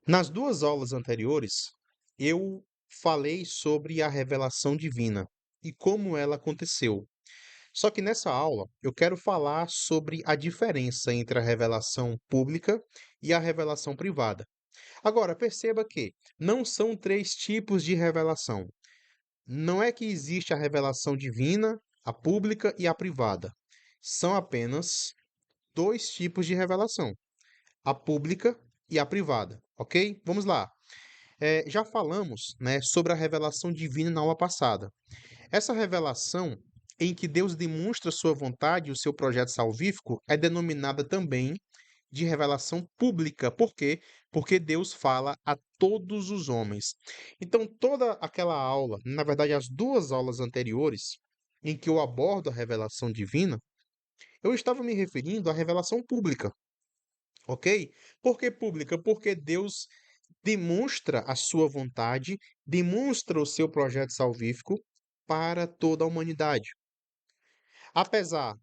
Nas duas aulas anteriores, eu falei sobre a revelação divina e como ela aconteceu. Só que nessa aula eu quero falar sobre a diferença entre a revelação pública e a revelação privada. Agora, perceba que não são três tipos de revelação. Não é que existe a revelação divina, a pública e a privada. São apenas dois tipos de revelação: a pública e a privada, ok? Vamos lá. Já falamos, né, sobre a revelação divina na aula passada. Essa revelação em que Deus demonstra sua vontade e o seu projeto salvífico é denominada também de revelação pública. Por quê? Porque Deus fala a todos os homens. Então, toda aquela aula, na verdade, as duas aulas anteriores, em que eu abordo a revelação divina, eu estava me referindo à revelação pública, ok? Por que pública? Porque Deus demonstra a sua vontade, demonstra o seu projeto salvífico para toda a humanidade. Apesar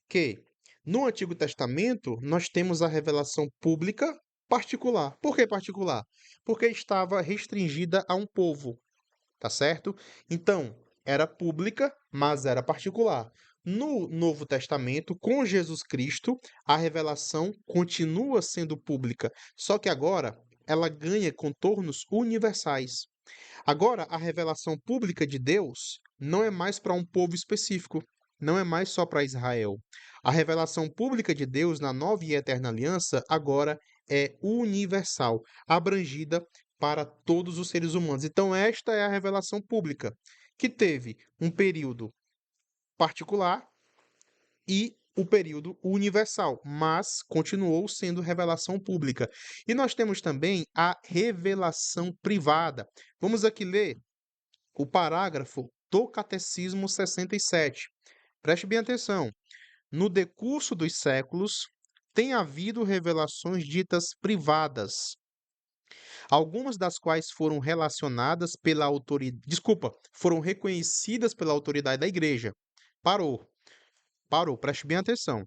que no Antigo Testamento nós temos a revelação pública particular. Por que particular? Porque estava restringida a um povo, tá certo? Então, era pública, mas era particular. No Novo Testamento, com Jesus Cristo, a revelação continua sendo pública, só que agora ela ganha contornos universais. Agora, a revelação pública de Deus não é mais para um povo específico, não é mais só para Israel. A revelação pública de Deus na nova e eterna aliança agora é universal, abrangida para todos os seres humanos. Então, esta é a revelação pública, que teve um período particular e o período universal, mas continuou sendo revelação pública. E nós temos também a revelação privada. Vamos aqui ler o parágrafo do Catecismo 67. Preste bem atenção. No decurso dos séculos, tem havido revelações ditas privadas, algumas das quais foram relacionadas pela autoridade, desculpa, foram reconhecidas pela autoridade da Igreja. Parou, parou, preste bem atenção.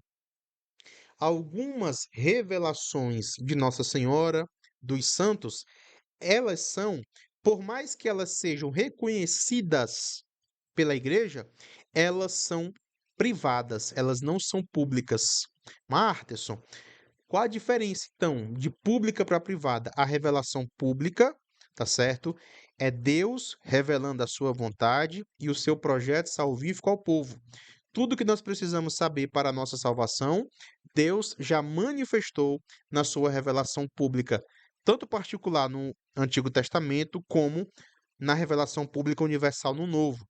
Algumas revelações de Nossa Senhora, dos santos, elas são, por mais que elas sejam reconhecidas pela igreja, elas são privadas, elas não são públicas. Marterson, qual a diferença então de pública para privada? A revelação pública, tá certo? É Deus revelando a sua vontade e o seu projeto salvífico ao povo. Tudo que nós precisamos saber para a nossa salvação, Deus já manifestou na sua revelação pública, tanto particular no Antigo Testamento, como na revelação pública universal no Novo,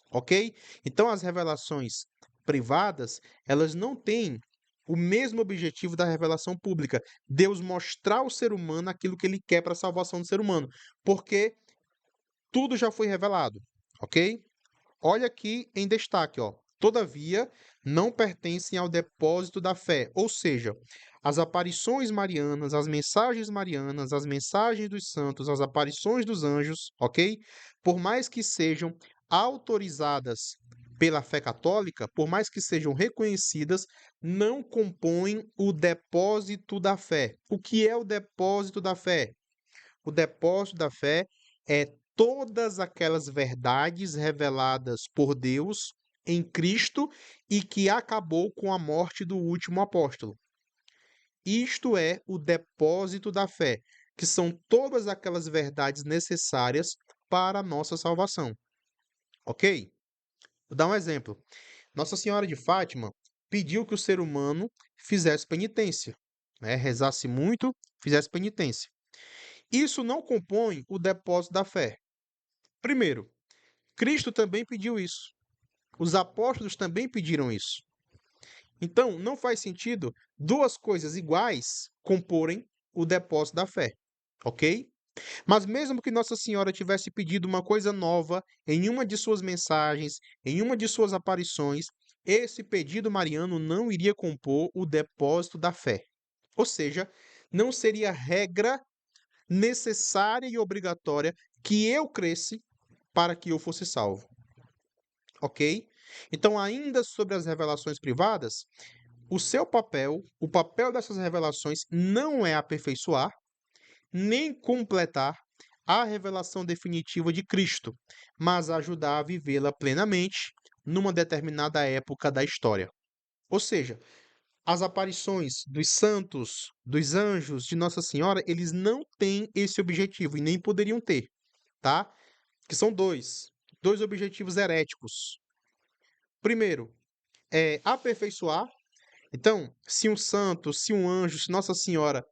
ok? Então, as revelações privadas, elas não têm o mesmo objetivo da revelação pública, Deus mostrar ao ser humano aquilo que ele quer para a salvação do ser humano, porque tudo já foi revelado, ok? Olha aqui em destaque, ó. Todavia, não pertencem ao depósito da fé, ou seja, as aparições marianas, as mensagens dos santos, as aparições dos anjos, ok? Por mais que sejam autorizadas pela fé católica, por mais que sejam reconhecidas, não compõem o depósito da fé. O que é o depósito da fé? O depósito da fé é todas aquelas verdades reveladas por Deus em Cristo e que acabou com a morte do último apóstolo. Isto é o depósito da fé, que são todas aquelas verdades necessárias para a nossa salvação. Ok? Vou dar um exemplo. Nossa Senhora de Fátima pediu que o ser humano fizesse penitência, né? Rezasse muito, fizesse penitência. Isso não compõe o depósito da fé. Primeiro, Cristo também pediu isso. Os apóstolos também pediram isso. Então, não faz sentido duas coisas iguais comporem o depósito da fé, ok? Mas mesmo que Nossa Senhora tivesse pedido uma coisa nova em uma de suas mensagens, em uma de suas aparições, esse pedido mariano não iria compor o depósito da fé. Ou seja, não seria regra necessária e obrigatória que eu cresce para que eu fosse salvo, ok? Então, ainda sobre as revelações privadas, o seu papel, o papel dessas revelações não é aperfeiçoar, nem completar a revelação definitiva de Cristo, mas ajudar a vivê-la plenamente numa determinada época da história. Ou seja, as aparições dos santos, dos anjos, de Nossa Senhora, eles não têm esse objetivo e nem poderiam ter, tá? Que são dois objetivos heréticos. Primeiro, é aperfeiçoar. Então, se um santo, se um anjo, se Nossa Senhora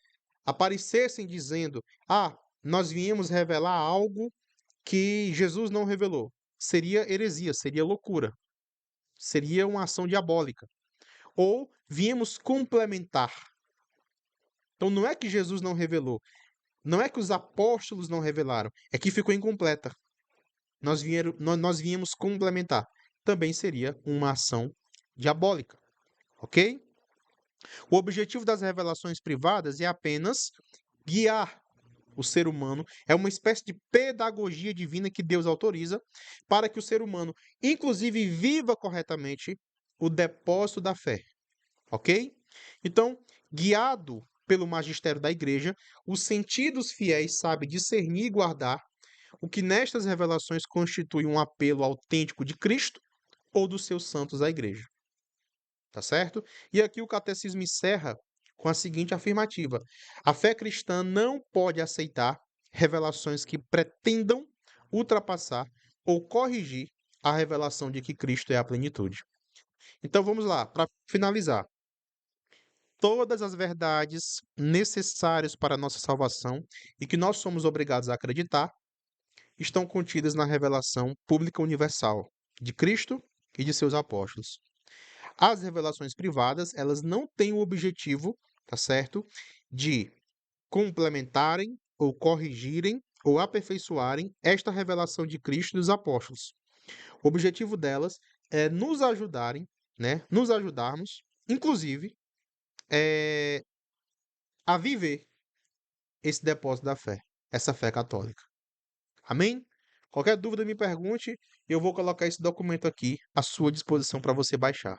aparecessem dizendo: "Ah, nós viemos revelar algo que Jesus não revelou", seria heresia, seria loucura, seria uma ação diabólica. Ou viemos complementar. Então não é que Jesus não revelou, não é que os apóstolos não revelaram, é que ficou incompleta. Nós viemos complementar. Também seria uma ação diabólica, ok? O objetivo das revelações privadas é apenas guiar o ser humano, é uma espécie de pedagogia divina que Deus autoriza para que o ser humano, inclusive, viva corretamente o depósito da fé, ok? Então, guiado pelo magistério da igreja, os sentidos fiéis sabem discernir e guardar o que nestas revelações constitui um apelo autêntico de Cristo ou dos seus santos à igreja. Tá certo? E aqui o catecismo encerra com a seguinte afirmativa: a fé cristã não pode aceitar revelações que pretendam ultrapassar ou corrigir a revelação de que Cristo é a plenitude. Então vamos lá, para finalizar. Todas as verdades necessárias para a nossa salvação e que nós somos obrigados a acreditar estão contidas na revelação pública universal de Cristo e de seus apóstolos. As revelações privadas, elas não têm o objetivo, tá certo, de complementarem ou corrigirem ou aperfeiçoarem esta revelação de Cristo e dos apóstolos. O objetivo delas é nos ajudarem, né, nos ajudarmos, inclusive, a viver esse depósito da fé, essa fé católica. Amém? Qualquer dúvida me pergunte, eu vou colocar esse documento aqui à sua disposição para você baixar.